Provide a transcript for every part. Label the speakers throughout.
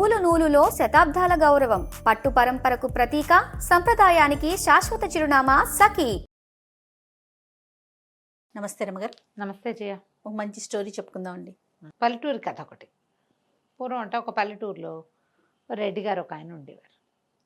Speaker 1: నూలు నూలులో శతాబ్దాల గౌరవం, పట్టు పరంపరకు ప్రతీక, సంప్రదాయానికి శాశ్వత చిరునామా సఖీ.
Speaker 2: నమస్తే రమగారు.
Speaker 3: నమస్తే జయ.
Speaker 2: ఒక మంచి స్టోరీ చెప్పుకుందామండి.
Speaker 3: పల్లెటూరు కథ ఒకటి. పూర్వం అంటే ఒక పల్లెటూరులో రెడ్డి గారు ఒక ఆయన ఉండేవారు.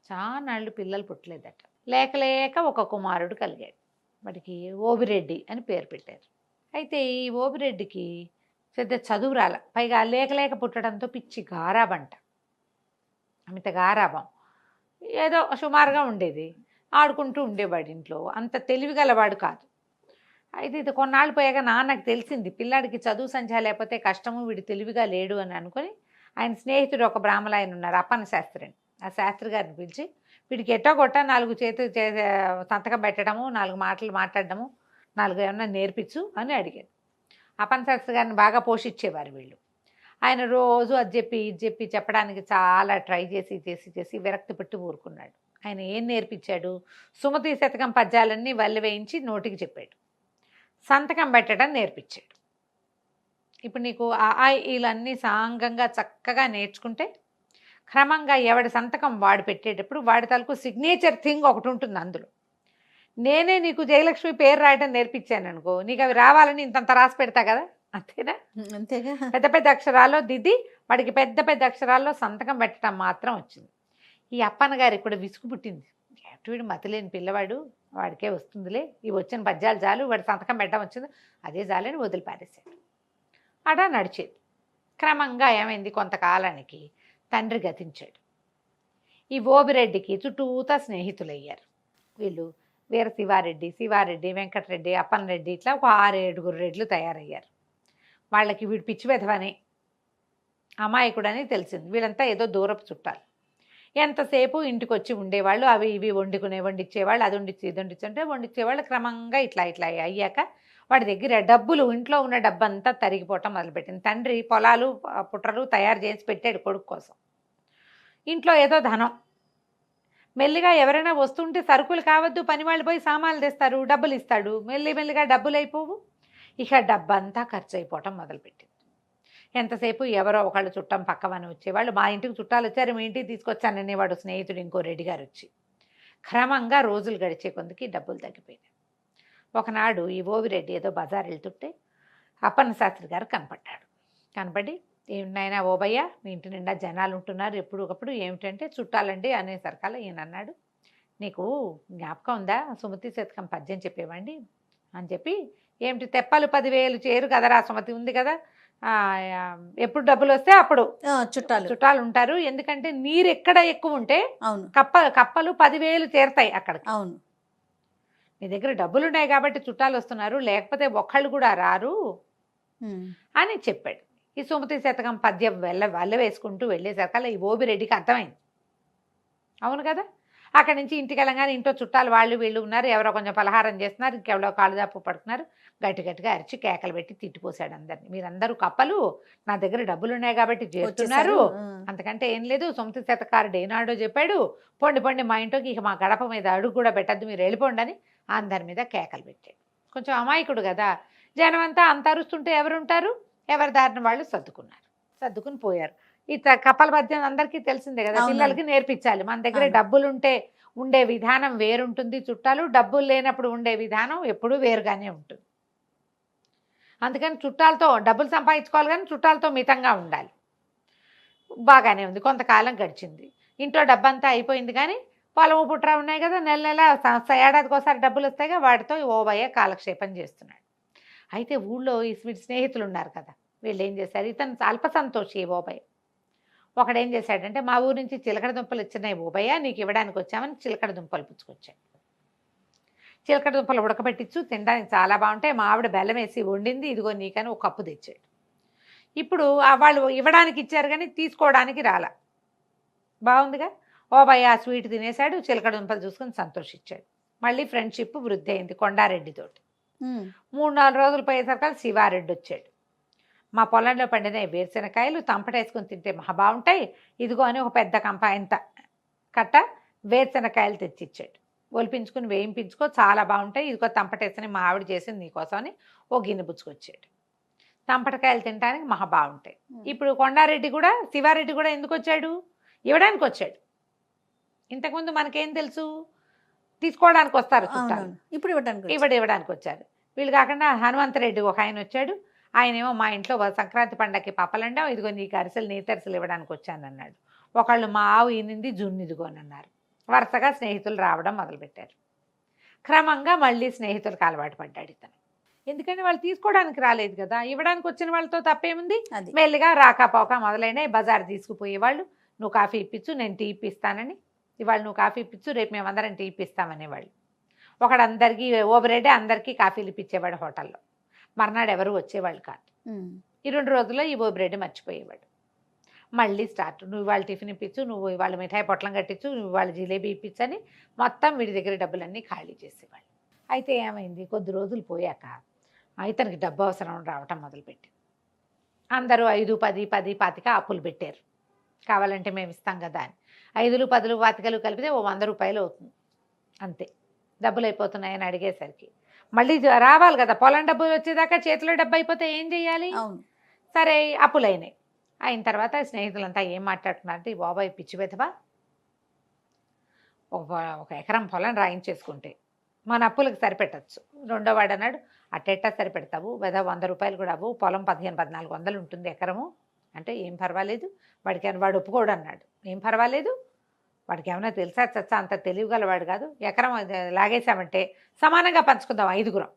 Speaker 3: చానాళ్ళు పిల్లలు పుట్టలేదట. లేక లేక ఒక కుమారుడు కలిగాడు. వాడికి ఓబిరెడ్డి అని పేరు పెట్టారు. అయితే ఈ ఓబిరెడ్డికి పెద్ద చదువు రాల, పైగా లేక లేక పుట్టడంతో పిచ్చి గారాబంట, అమిత గారాబం. ఏదో సుమారుగా ఉండేది, ఆడుకుంటూ ఉండేవాడు ఇంట్లో. అంత తెలివిగలవాడు కాదు. అయితే ఇది కొన్నాళ్ళు పోయాక నాన్నకు తెలిసింది పిల్లాడికి చదువు సంధ్య లేకపోతే కష్టము, వీడు తెలివిగా లేడు అని అనుకుని ఆయన స్నేహితుడు ఒక బ్రాహ్మణ ఆయన ఉన్నారు, అప్పన్న శాస్త్రి అని. ఆ శాస్త్రి గారిని పిలిచి వీడికి ఎట్టో కొట్ట 4 చేతులు సంతకం పెట్టడము, 4 మాటలు మాట్లాడడము, 4 ఏమన్నా నేర్పించు అని అడిగాడు. అప్పన్న శాస్త్రి గారిని బాగా పోషించేవారు వీళ్ళు. ఆయన రోజు అది చెప్పి ఇది చెప్పి చెప్పడానికి చాలా ట్రై చేసి విరక్తి పెట్టి ఊరుకున్నాడు. ఆయన ఏం నేర్పించాడు? సుమతి శతకం పద్యాలన్నీ వల్లి వేయించి నోటికి చెప్పాడు. సంతకం పెట్టడం నేర్పించాడు. ఇప్పుడు నీకు ఇలన్నీ సాంగంగా చక్కగా నేర్చుకుంటే క్రమంగా ఎవడి సంతకం వాడు పెట్టేటప్పుడు వాడి తలకు సిగ్నేచర్ థింగ్ ఒకటి ఉంటుంది అందులో. నేనే నీకు జయలక్ష్మి పేరు రాయడం నేర్పించాను అనుకో, నీకు అవి రావాలని ఇంతంత రాసి పెడతా కదా, అంతేనా?
Speaker 2: అంతేగా.
Speaker 3: పెద్ద పెద్ద అక్షరాల్లో దిద్ది వాడికి పెద్ద పెద్ద అక్షరాల్లో సంతకం పెట్టడం మాత్రం వచ్చింది. ఈ అప్పన్న గారికి కూడా విసుగు పుట్టింది. వీడు మతిలేని పిల్లవాడు, వాడికే వస్తుందిలే, ఇవి వచ్చిన పద్యాలు చాలు, వాడి సంతకం పెట్టడం వచ్చింది, అదే చాలని వదిలిపారేశాడు. అలా నడిచేది. క్రమంగా ఏమైంది, కొంతకాలానికి తండ్రి గతించాడు. ఈ ఓబిరెడ్డికి చుట్టూతా స్నేహితులయ్యారు. వీళ్ళు వీర శివారెడ్డి, వెంకటరెడ్డి, అప్పన్నరెడ్డి, ఇట్లా ఒక 6-7 రెడ్లు తయారయ్యారు. వాళ్ళకి వీడు పిచ్చి వెధవని, అమాయకుడని తెలిసింది. వీళ్ళంతా ఏదో దూరపు చుట్టాలు. ఎంతసేపు ఇంటికి వచ్చి ఉండేవాళ్ళు, అవి ఇవి వండిచ్చేవాళ్ళు, అది వండిచ్చి ఇది వండిచ్చి అంటే వండిచ్చేవాళ్ళు. క్రమంగా ఇట్లా అయ్యాక వాడి దగ్గర డబ్బులు, ఇంట్లో ఉన్న డబ్బంతా తరిగిపోవటం మొదలుపెట్టింది. తండ్రి పొలాలు పుట్రలు తయారు చేసి పెట్టాడు కొడుకు కోసం. ఇంట్లో ఏదో ధనం, మెల్లిగా ఎవరైనా వస్తుంటే సరుకులు కావద్దు, పని వాళ్ళు పోయి సామాన్లు తెస్తారు, డబ్బులు ఇస్తాడు, మెల్లిగా డబ్బులు అయిపోవు. ఇక డబ్బంతా ఖర్చు అయిపోవటం మొదలుపెట్టింది. ఎంతసేపు ఎవరో ఒకళ్ళు చుట్టం పక్కవని వచ్చేవాళ్ళు. మా ఇంటికి చుట్టాలు వచ్చారు, మీ ఇంటికి తీసుకొచ్చాననేవాడు స్నేహితుడు ఇంకో రెడ్డి గారు వచ్చి. క్రమంగా రోజులు గడిచే కొందికి డబ్బులు తగ్గిపోయినాయి. ఒకనాడు ఈ ఓబిరెడ్డి ఏదో బజార్ వెళ్తుంటే అప్పన్న శాస్త్రి గారు కనపడి, ఏమిటైనా ఓబయ్య, మీ ఇంటి నిండా జనాలు ఉంటున్నారు ఎప్పుడు ఒకప్పుడు, ఏమిటంటే చుట్టాలండి అనేసరికల్లా ఈయన అన్నాడు, నీకు జ్ఞాపకం ఉందా సుమతి శతకం పద్యం చెప్పేవండి అని చెప్పి, ఏమిటి తెప్పలు 10,000 చేరు కదరా, సుమతి ఉంది కదా, ఎప్పుడు డబ్బులు వస్తే అప్పుడు చుట్టాలు ఉంటారు, ఎందుకంటే నీరు ఎక్కడ ఎక్కువ ఉంటే కప్పలు 10,000 చేరుతాయి అక్కడికి.
Speaker 2: అవును,
Speaker 3: మీ దగ్గర డబ్బులు ఉన్నాయి కాబట్టి చుట్టాలు వస్తున్నారు, లేకపోతే ఒక్కళ్ళు కూడా రారు అని చెప్పాడు. ఈ సుమతి శతకం పద్యం వల్ల వేసుకుంటూ వెళ్ళేసరికల్లా ఈ ఓబిరెడ్డికి అర్థమైంది. అవును కదా, అక్కడి నుంచి ఇంటికి వెళ్ళగానే ఇంట్లో చుట్టాలు వాళ్ళు వీళ్ళు ఉన్నారు, ఎవరో కొంచెం పలహారం చేస్తున్నారు, ఇంకెవరో కాళ్ళదాపు పడుతున్నారు. గట్టిగా అరిచి కేకలు పెట్టి తిట్టిపోసాడు అందరినీ. మీరందరూ కప్పలు, నా దగ్గర డబ్బులు ఉన్నాయి కాబట్టి చేస్తున్నారు, అంతకంటే ఏం లేదు. సుమతి శతకారుడు ఏనాడో చెప్పాడు, పొండి మా ఇంట్లోకి ఇక మా గడప మీద అడుగు కూడా పెట్టద్దు, మీరు వెళ్ళిపోండి అని అందరి మీద కేకలు పెట్టాడు. కొంచెం అమాయకుడు కదా, జనం అంతా అంత అరుస్తుంటే ఎవరుంటారు, ఎవరి దారిన వాళ్ళు సర్దుకుని పోయారు. ఈ కప్పల పద్యం అందరికీ తెలిసిందే కదా, పిల్లలకి నేర్పించాలి. మన దగ్గర డబ్బులుంటే ఉండే విధానం వేరుంటుంది, చుట్టాలు డబ్బులు లేనప్పుడు ఉండే విధానం ఎప్పుడూ వేరుగానే ఉంటుంది. అందుకని చుట్టాలతో డబ్బులు సంపాదించుకోవాలి, కానీ చుట్టాలతో మితంగా ఉండాలి. బాగానే ఉంది. కొంతకాలం గడిచింది, ఇంట్లో డబ్బంతా అయిపోయింది, కానీ పొలము పుట్ర ఉన్నాయి కదా, నెల ఏడాదికి ఒకసారి డబ్బులు వస్తాయిగా, వాటితో ఓబయ్య కాలక్షేపం చేస్తున్నాడు. అయితే ఊళ్ళో ఈ స్నేహితులు ఉన్నారు కదా, వీళ్ళు ఏం చేశారు, ఇతను అల్ప సంతోషి ఓబయ్య. ఒకడేం చేశాడంటే, మా ఊరి నుంచి చిలకడ దుంపలు వచ్చినాయి ఓబయ్య, నీకు ఇవ్వడానికి వచ్చామని చిలకడ దుంపలు పుచ్చుకొచ్చాడు. చిలకడ దుంపలు ఉడకబెట్టించు, తినడానికి చాలా బాగుంటాయి, మా ఆవిడ బెల్లం వేసి వండింది, ఇదిగో నీకని ఒక కప్పు తెచ్చాడు. ఇప్పుడు వాళ్ళు ఇవ్వడానికి ఇచ్చారు కానీ తీసుకోవడానికి రాలా. బాగుందిగా, ఓబయ్య ఆ స్వీట్ తినేశాడు, చిలకడ దుంపలు చూసుకొని సంతోషించాడు. మళ్ళీ ఫ్రెండ్షిప్ వృద్ధి అయింది కొండారెడ్డితోటి. 3-4 రోజులు పోయేసరికి శివారెడ్డి వచ్చాడు. మా పొలంలో పండిన వేరుశెనకాయలు తంపటేసుకొని తింటే మహా బాగుంటాయి, ఇదిగో అని ఒక పెద్ద కంపాయంత కట్ట వేరుశెనకాయలు తెచ్చిచ్చాడు. ఒలిపించుకుని వేయింపించుకో, చాలా బాగుంటాయి, ఇదిగో తంపటేసుకుని మా ఆవిడ చేసింది నీకోసం అని ఓ గిన్నె పుచ్చుకొచ్చాడు. తంపటకాయలు తినడానికి మహా బాగుంటాయి. ఇప్పుడు కొండారెడ్డి కూడా శివారెడ్డి కూడా ఎందుకు వచ్చాడు, ఇవ్వడానికి వచ్చాడు. ఇంతకుముందు మనకేం తెలుసు, తీసుకోవడానికి వస్తారు చుట్టాలు,
Speaker 2: అవునవును. ఇప్పుడు ఇవ్వడానికి వచ్చారు.
Speaker 3: ఇవ్వడానికి వచ్చారు. వీళ్ళు కాకుండా హనుమంతరెడ్డి ఒక ఆయన వచ్చాడు. ఆయనేమో మా ఇంట్లో సంక్రాంతి పండగకి పప్పలండం, ఇదిగో నీకు అరిసెలు నేతరిసెలు ఇవ్వడానికి వచ్చాను అన్నాడు. ఒకళ్ళు మా ఆవు ఈనింది జున్ను ఇదిగోనన్నారు. వరుసగా స్నేహితులు రావడం మొదలుపెట్టారు. క్రమంగా మళ్ళీ స్నేహితులకు అలవాటు పడ్డాడు ఇతను. ఎందుకంటే వాళ్ళు తీసుకోవడానికి రాలేదు కదా, ఇవ్వడానికి వచ్చిన వాళ్ళతో తప్పేముంది.
Speaker 2: అది
Speaker 3: మెల్లిగా రాకపోక మొదలైన బజార్ తీసుకుపోయేవాళ్ళు. నువ్వు కాఫీ ఇప్పించు, నేను టీ ఇప్పిస్తానని. ఇవాళ నువ్వు కాఫీ ఇప్పించు, రేపు మేమందరం టీ ఇప్పిస్తామనేవాళ్ళు. ఒకడందరికీ ఓవరేడే అందరికీ కాఫీలు ఇప్పించేవాడు హోటల్లో. మర్నాడు ఎవరు వచ్చేవాళ్ళు కాదు. ఈ 2 రోజుల్లో ఈ ఓబిరెడ్డి మర్చిపోయేవాడు. మళ్ళీ స్టార్ట్, నువ్వు ఇవాళ టిఫిన్ ఇప్పించు, నువ్వు ఇవాళ మిఠాయి పొట్లం కట్టించు, నువ్వు ఇవాళ జిలేబీ ఇప్పించని మొత్తం వీడి దగ్గర డబ్బులన్నీ ఖాళీ చేసేవాళ్ళు. అయితే ఏమైంది, కొద్ది రోజులు పోయాక ఇతనికి డబ్బు అవసరం రావటం మొదలుపెట్టింది. అందరూ 5, 10, 10, 25 అప్పులు పెట్టారు. కావాలంటే మేము ఇస్తాం కదా అని. 5, 10, 25 కలిపితే ఓ 100 రూపాయలు అవుతుంది అంతే. డబ్బులు అయిపోతున్నాయని అడిగేసరికి మళ్ళీ రావాలి కదా, పొలం డబ్బులు వచ్చేదాకా చేతిలో డబ్బు అయిపోతే ఏం చేయాలి.
Speaker 2: అవును.
Speaker 3: సరే అప్పులైనాయి. అయిన తర్వాత స్నేహితులంతా ఏం మాట్లాడుతున్నారంటే, ఈ బాబాయ్ పిచ్చి వెతవా, ఒక ఎకరం పొలం రాయించేసుకుంటే మన అప్పులకు సరిపెట్టచ్చు. రెండో వాడు అన్నాడు, అట్టెట్టా సరిపెడతావు వెద, 100 రూపాయలు కూడా అవ్వు, పొలం 15-1400 ఉంటుంది ఎకరము అంటే. ఏం పర్వాలేదు వాడికి, వాడు ఒప్పుకోడు అన్నాడు. ఏం పర్వాలేదు, వాడికి ఏమైనా తెలుసా చచ్చా, అంత తెలివిగలవాడు కాదు. ఎకరం లాగేశామంటే సమానంగా పంచుకుందాం, 5గురం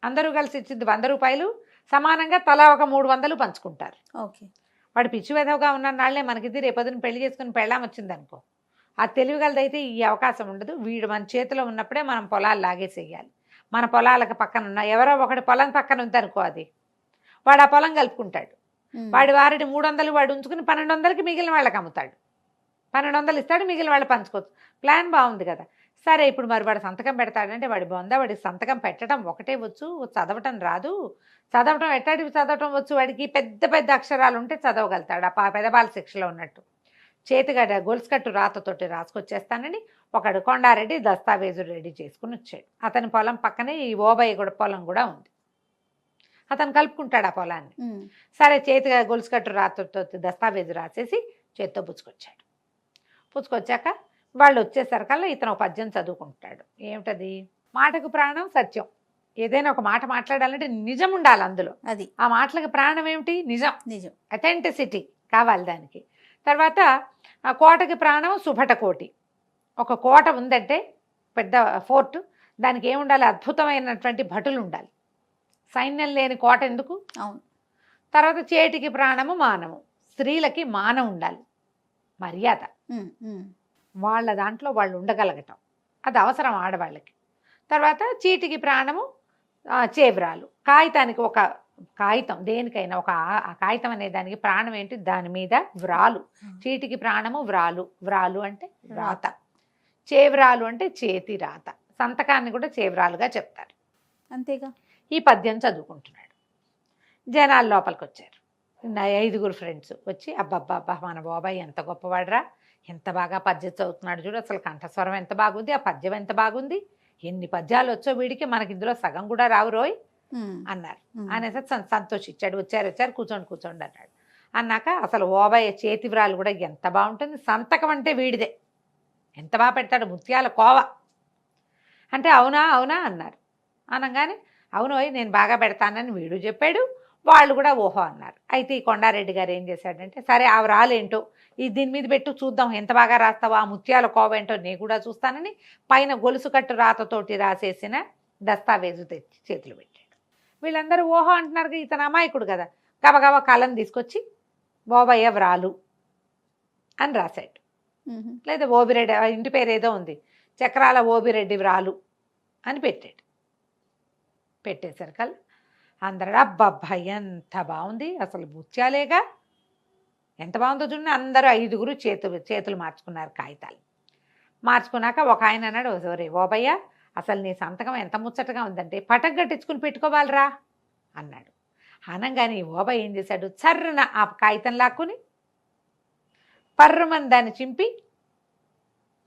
Speaker 3: అందరూ కలిసి ఇచ్చింది 100 రూపాయలు, సమానంగా తలా ఒక 300 పంచుకుంటారు.
Speaker 2: ఓకే.
Speaker 3: వాడు పిచ్చి వెధవగా ఉన్న నాళ్లే మనకిది రేపొద్దున పెళ్లి చేసుకుని పెళ్ళాం వచ్చిందనుకో, ఆ తెలివిగలదైతే ఈ అవకాశం ఉండదు. వీడు మన చేతిలో ఉన్నప్పుడే మనం పొలాలు లాగేసేయాలి. మన పొలాలకు పక్కన ఉన్న ఎవరో ఒకటి పొలం పక్కన ఉందనుకో, అది వాడు ఆ పొలం కలుపుకుంటాడు. వాడి వారిని 300 వాడు ఉంచుకుని 1200కి మిగిలిన వాళ్ళకి అమ్ముతాడు. 1200 ఇస్తాడు, మిగిలిన వాళ్ళు పంచుకోవచ్చు. ప్లాన్ బాగుంది కదా. సరే ఇప్పుడు మరి వాడు సంతకం పెడతాడంటే వాడి బొంద, వాడికి సంతకం పెట్టడం ఒకటే వచ్చు, చదవటం రాదు. చదవటం ఎట్టాడి చదవటం వచ్చు వాడికి, పెద్ద పెద్ద అక్షరాలు ఉంటే చదవగలుగుతాడు. ఆ పెదబాల శిక్షలో ఉన్నట్టు చేతిగడ్డ గొలుసుకట్టు రాతతోటి రాసుకొచ్చేస్తానని ఒకడు కొండారెడ్డి దస్తావేజు రెడీ చేసుకుని వచ్చాడు. అతని పొలం పక్కనే ఈ ఓబయ్య కూడా పొలం కూడా ఉంది. అతను కలుపుకుంటాడు ఆ పొలాన్ని. సరే చేతిగా గొలుసుకట్టు రాతతో దస్తావేజు రాసేసి చేత్తో పుచ్చుకొచ్చాడు. పుచ్చుకొచ్చాక వాళ్ళు వచ్చేసరికల్లా ఇతను 1 పద్యం చదువుకుంటాడు. ఏమిటది, మాటకు ప్రాణం సత్యం. ఏదైనా ఒక మాట మాట్లాడాలంటే నిజం ఉండాలి అందులో.
Speaker 2: అది
Speaker 3: ఆ మాటలకు ప్రాణం ఏమిటి, నిజం.
Speaker 2: నిజం,
Speaker 3: అథెంటిసిటీ కావాలి దానికి. తర్వాత ఆ కోటకి ప్రాణం సుభటకోటి. ఒక కోట ఉందంటే పెద్ద ఫోర్ట్, దానికి ఏముండాలి, అద్భుతమైనటువంటి భటులు ఉండాలి. సైన్యం లేని కోట ఎందుకు.
Speaker 2: అవును.
Speaker 3: తర్వాత చేటికి ప్రాణము మానము, స్త్రీలకి మానం ఉండాలి, మర్యాద. వాళ్ళ దాంట్లో వాళ్ళు ఉండగలగటం, అది అవసరం ఆడవాళ్ళకి. తర్వాత చీటికి ప్రాణము చేవ్రాలు. కాగితానికి ఒక కాగితం, దేనికైనా ఒక కాగితం అనే దానికి ప్రాణం ఏంటి, దాని మీద వ్రాలు. చీటికి ప్రాణము వ్రాలు. వ్రాలు అంటే రాత, చేవ్రాలు అంటే చేతి రాత. సంతకాన్ని కూడా చేవ్రాలుగా చెప్తారు.
Speaker 2: అంతేగా.
Speaker 3: ఈ పద్యం చదువుకుంటున్నాడు. జనాలు లోపలికి వచ్చారు. 5గురు ఫ్రెండ్స్ వచ్చి, అబ్బబ్బబ్బా మన బాబాయ్ ఎంత గొప్పవాడరా, ఎంత బాగా పద్యం చదువుతున్నాడు చూడు, అసలు కంఠస్వరం ఎంత బాగుంది, ఆ పద్యం ఎంత బాగుంది, ఎన్ని పద్యాలు వచ్చో వీడికి, మనకి ఇందులో సగం కూడా రావు రోయ్ అన్నారు. అనేసి సంతోషించాడు. వచ్చారు కూర్చోండి అన్నాడు. అన్నాక అసలు ఓబయ్య చేతి వ్రాలు కూడా ఎంత బాగుంటుంది, సంతకం అంటే వీడిదే, ఎంత బాగా పెడతాడు, ముత్యాల కోవ అంటే. అవునా అవునా అన్నారు. అనగానే అవునోయ్ నేను బాగా పెడతానని వీడు చెప్పాడు, వాళ్ళు కూడా ఓహో అన్నారు. అయితే ఈ కొండారెడ్డి గారు ఏం చేశాడంటే, సరే ఆ వ్రాలేంటో దీని మీద పెట్టు చూద్దాం, ఎంత బాగా రాస్తావో, ఆ ముత్యాల కోవ ఏంటో నేను కూడా చూస్తానని పైన గొలుసు కట్టు రాతతోటి రాసేసిన దస్తావేజు తెచ్చి చేతులు పెట్టాడు. వీళ్ళందరూ ఓహో అంటున్నారు, ఇతను అమాయకుడు కదా, గబగబ కలం తీసుకొచ్చి ఓబయ్య వ్రాలు అని రాశాడు. లేదా ఓబిరెడ్డి, ఇంటి పేరు ఏదో ఉంది, చక్రాల ఓబిరెడ్డి వ్రాలు అని పెట్టాడు. పెట్టేసరికల్లా అందరూ అబ్బబ్బా ఎంత బాగుంది, అసలు ముత్యాలేగా, ఎంత బాగుందో చూడండి. అందరూ 5గురు చేతులు మార్చుకున్నారు కాగితాలు. మార్చుకున్నాక ఒక ఆయన అన్నాడు, సరే ఓబయ్య అసలు నీ సంతకం ఎంత ముచ్చటగా ఉందంటే పటం కట్టించుకుని పెట్టుకోవాలరా అన్నాడు. అనగానే ఓబయ్య ఏం చేశాడు, చర్రన ఆ కాగితం లాక్కుని పర్రమని దాన్ని చింపి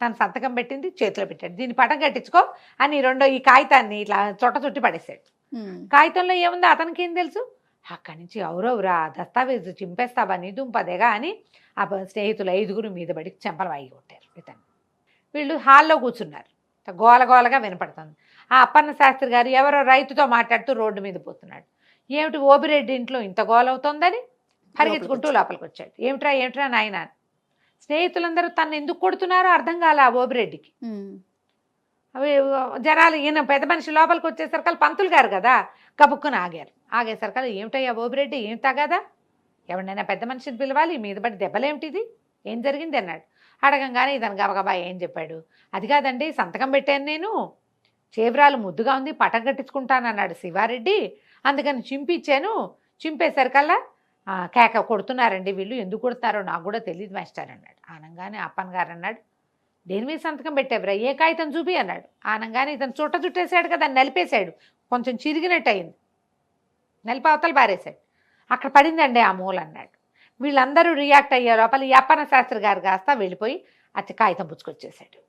Speaker 3: తన సంతకం పెట్టింది చేతిలో పెట్టాడు. దీన్ని పటం కట్టించుకో అని ఈ కాగితాన్ని ఇట్లా చుట్టి పడేశాడు. కాగితంలో ఏముందో అతనికి ఏం తెలుసు, అక్కడి నుంచి ఎవరెవరా దస్తావేజు చింపేస్తావా నీ దుంపదేగా అని ఆ స్నేహితులు 5 మీద పడి చెంపలు వాయి కొట్టారు ఇతను. వీళ్ళు హాల్లో కూర్చున్నారు, గోలగోలగా వినపడుతుంది. ఆ అప్పన్న శాస్త్రి గారు ఎవరో రైతుతో మాట్లాడుతూ రోడ్డు మీద పోతున్నాడు. ఏమిటి ఓబిరెడ్డి ఇంట్లో ఇంత గోలవుతోందని పరిగెత్తుకుంటూ లోపలికి వచ్చాడు. ఏమిట్రా నాయన. స్నేహితులందరూ తను ఎందుకు కొడుతున్నారో అర్థం కాలే ఆ ఓబిరెడ్డికి. అవి జనాలు ఈయన పెద్ద మనిషి లోపలికి వచ్చేసరికి పంతులు గారు కదా కబుక్కుని ఆగేసరికి ఏమిటయ్యా ఓబిరెడ్డి ఏం తాగాదా, ఎవరినైనా పెద్ద మనిషిని పిలవాలి, మీద పడి దెబ్బలేమిటిది, ఏం జరిగింది అన్నాడు. అడగంగానే ఇతను గబగబా ఏం చెప్పాడు. అది కాదండి సంతకం పెట్టాను నేను, చేవ్రాలు ముద్దుగా ఉంది పటం కట్టించుకుంటాను అన్నాడు శివారెడ్డి, అందుకని చింపిచ్చాను, చింపేసరికల్లా కేక కొడుతున్నారండి వీళ్ళు, ఎందుకు కొడుతున్నారో నాకు కూడా తెలియదు మాస్టర్ అన్నాడు. ఆనంగానే అప్పన్ గారు అన్నాడు, దేని మీద సంతకం పెట్టేవరా, ఏ కాగితం చూపి అన్నాడు. ఆనంగానే ఇతను చుట్టేసాడు కదా, నలిపేశాడు, కొంచెం చిరిగినట్టు అయింది, నలిపి అవతలు పారేశాడు. అక్కడ పడిందండి ఆ మూల అన్నాడు. వీళ్ళందరూ రియాక్ట్ అయ్యే లోపల ఈ అప్పన్న శాస్త్రి గారు కాస్త వెళ్ళిపోయి అతి కాగితం పుచ్చుకొచ్చేసాడు.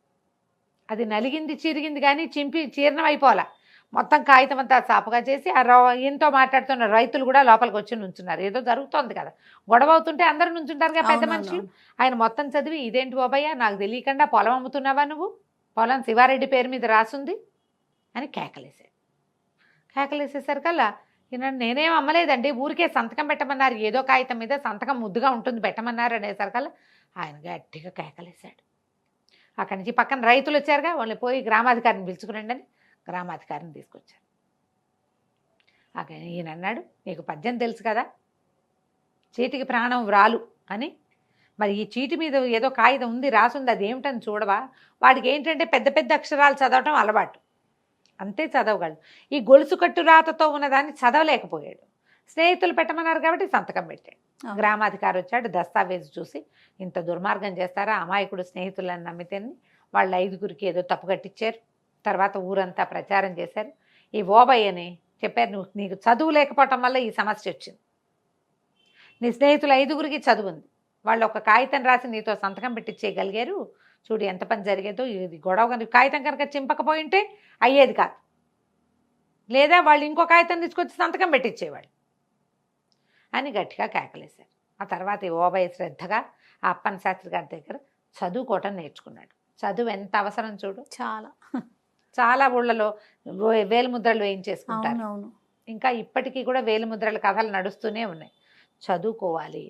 Speaker 3: అది నలిగింది చిరిగింది కానీ చీర్ణం అయిపోవాలా, మొత్తం కాగితం అంతా సాపుగా చేసి ఈయనతో మాట్లాడుతున్న రైతులు కూడా లోపలికి వచ్చి నుంచున్నారు. ఏదో జరుగుతోంది కదా, గొడవ అవుతుంటే అందరూ నుంచుంటారు కదా పెద్ద మనుషులు. ఆయన మొత్తం చదివి, ఇదేంటి బాబయ్య నాకు తెలియకుండా పొలం అమ్ముతున్నావా నువ్వు, పొలం శివారెడ్డి పేరు మీద రాసుంది అని కేకలేసేసరికల్లా ఈయన నేనేం అమ్మలేదండి, ఊరికే సంతకం పెట్టమన్నారు, ఏదో కాగితం మీద సంతకం ముద్దుగా ఉంటుంది పెట్టమన్నారు అనేసరికల్లా ఆయన గట్టిగా కేకలేశాడు. అక్కడి నుంచి పక్కన రైతులు వచ్చారుగా, వాళ్ళని పోయి గ్రామాధికారిని పిలుచుకురండి అని గ్రామాధికారిని తీసుకొచ్చారు. అక్కడ ఈయన అన్నాడు, నీకు పద్యం తెలుసు కదా, చీటికి ప్రాణం వ్రాలు అని, మరి ఈ చీటి మీద ఏదో కాగితం ఉంది రాసుంది, అది ఏమిటని చూడవా. వాడికి ఏంటంటే పెద్ద పెద్ద అక్షరాలు చదవటం అలవాటు, అంతే చదవగలడు. ఈ గొలుసు కట్టు రాతతో ఉన్నదాన్ని చదవలేకపోయాడు. స్నేహితులు పెట్టమన్నారు కాబట్టి సంతకం పెట్టాడు. గ్రామాధికారి వచ్చాడు, దస్తావేజు చూసి ఇంత దుర్మార్గం చేస్తారా, అమాయకుడు స్నేహితులను నమ్మితేని వాళ్ళ 5 ఏదో తప్పు కట్టించారు. తర్వాత ఊరంతా ప్రచారం చేశారు. ఈ ఓబయ్యని చెప్పారు, నీకు చదువు లేకపోవటం వల్ల ఈ సమస్య వచ్చింది, నీ స్నేహితులు 5 చదువు ఉంది, వాళ్ళు ఒక కాగితం రాసి నీతో సంతకం పెట్టించేయగలిగారు, చూడు ఎంత పని జరిగేదో. ఇది గొడవ కనుక కాగితం కనుక చింపకపోయింటే అయ్యేది కాదు, లేదా వాళ్ళు ఇంకో కాగితం తీసుకొచ్చి సంతకం పెట్టించేవాళ్ళు అని గట్టిగా కేకలేశారు. ఆ తర్వాత ఈ ఓబయ్య శ్రద్ధగా ఆ అప్పన్న శాస్త్రి గారి దగ్గర చదువుకోవటం నేర్చుకున్నాడు. చదువు ఎంత అవసరం చూడు, చాలా ఊళ్ళలో వేలిముద్రలు వేయించేసుకుంటారు. ఇంకా ఇప్పటికీ కూడా వేలిముద్రల కథలు నడుస్తూనే ఉన్నాయి. చదువుకోవాలి.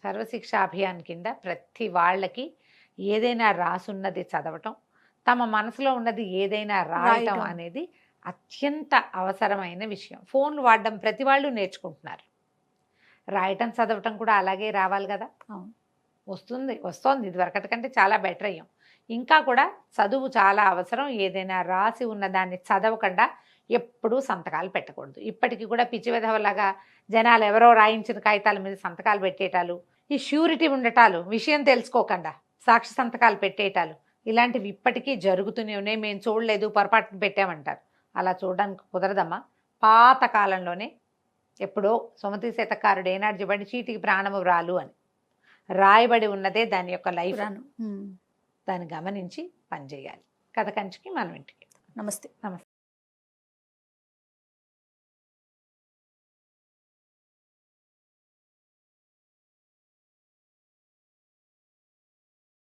Speaker 3: సర్వశిక్ష అభియాన్ కింద ప్రతి వాళ్ళకి ఏదైనా రాసున్నది చదవటం, తమ మనసులో ఉన్నది ఏదైనా రాయటం అనేది అత్యంత అవసరమైన విషయం. ఫోన్లు వాడడం ప్రతి వాళ్ళు నేర్చుకుంటున్నారు, రాయటం చదవటం కూడా అలాగే రావాలి కదా. వస్తోంది ఇదివరకటి కంటే చాలా బెటర్ అయ్యాం. ఇంకా కూడా చదువు చాలా అవసరం. ఏదైనా రాసి ఉన్నదాన్ని చదవకుండా ఎప్పుడూ సంతకాలు పెట్టకూడదు. ఇప్పటికీ కూడా పిచ్చి విధవలాగా జనాలు ఎవరో రాయించిన కాగితాల మీద సంతకాలు పెట్టేటాలు, ఈ ష్యూరిటీ ఉండటాలు, విషయం తెలుసుకోకుండా సాక్షి సంతకాలు పెట్టేటాలు, ఇలాంటివి ఇప్పటికీ జరుగుతూనే ఉన్నాయి. మేము చూడలేదు, పొరపాటును పెట్టామంటారు. అలా చూడడానికి కుదరదమ్మా. పాత కాలంలోనే ఎప్పుడో సుమతి శతకారుడు ఏనాడు చెప్పండి, చీటికి ప్రాణము వ్రాలు అని రాయబడి ఉన్నదే దాని యొక్క లైఫ్. దాన్ని గమనించి పనిచేయాలి. కథ కంచికి మనం ఇంటికి.
Speaker 2: నమస్తే.
Speaker 3: నమస్తే.